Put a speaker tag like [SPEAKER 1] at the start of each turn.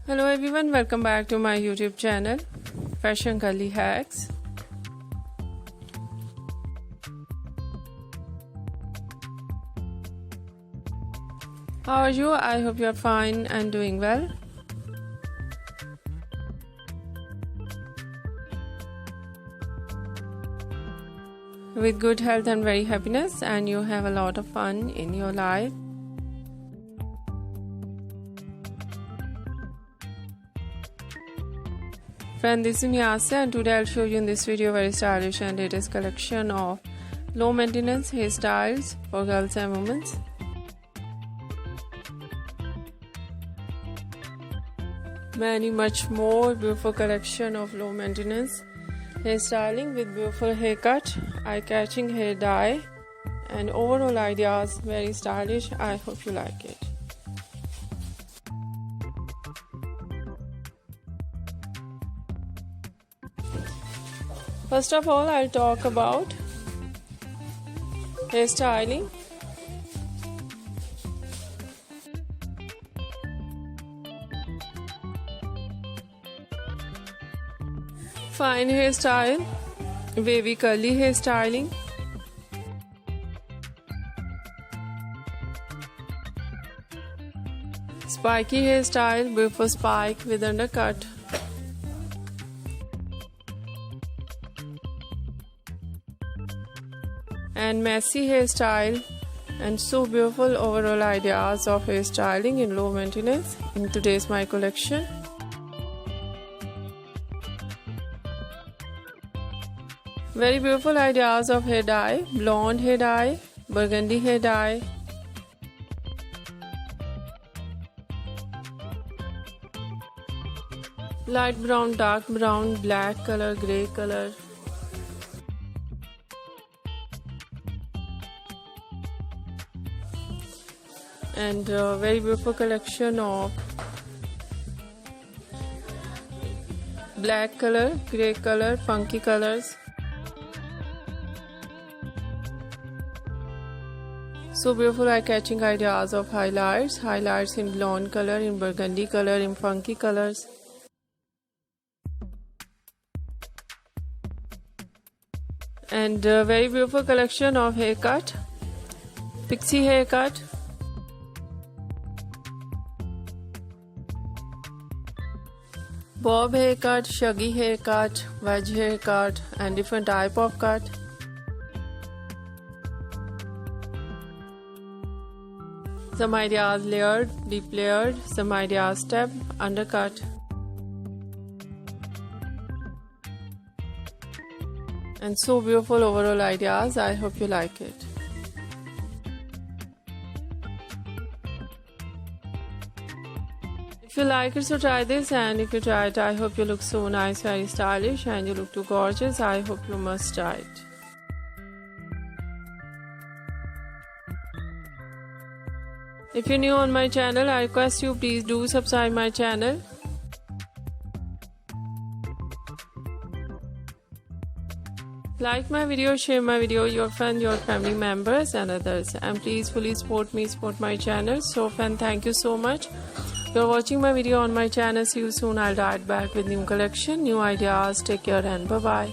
[SPEAKER 1] Hello everyone, welcome back to my YouTube channel Fashion Girly Hacks. How are you? I hope you are fine and doing well. With good health and very happiness, and you have a lot of fun in your life. Friend, this is Miyasa, and today I'll show you in this video very stylish and latest collection of low maintenance hairstyles for girls and women. Much more beautiful collection of low maintenance hairstyling with beautiful haircut, eye-catching hair dye, and overall ideas very stylish. I hope you like it. First of all, I'll talk about hairstyling. Fine hairstyle, wavy curly hairstyling, spiky hairstyle, beautiful spike with undercut, and messy hairstyle, and so beautiful overall ideas of hairstyling in low maintenance in today's my collection. Very beautiful ideas of hair dye, blonde hair dye, burgundy hair dye, light brown, dark brown, black color, grey color, and very beautiful collection of black color, grey color, funky colors. So beautiful eye-catching ideas of highlights in blonde color, in burgundy color, in funky colors. And very beautiful collection of haircut, pixie haircut, bob haircut, shaggy haircut, wedge haircut, and different type of cut. Some ideas layered, deep layered, some ideas step, undercut. And so beautiful overall ideas. I hope you like it. If you like it, so try this, and if you try it, I hope you look so nice, very stylish, and you look too gorgeous. I hope you must try it. If you're new on my channel, I request you please do subscribe my channel. Like my video, share my video, your friends, your family members and others. And please fully support me, support my channel. So friend, thank you so much. You're watching my video on my channel. See you soon. I'll dive back with new collection, new ideas. Take care and bye-bye.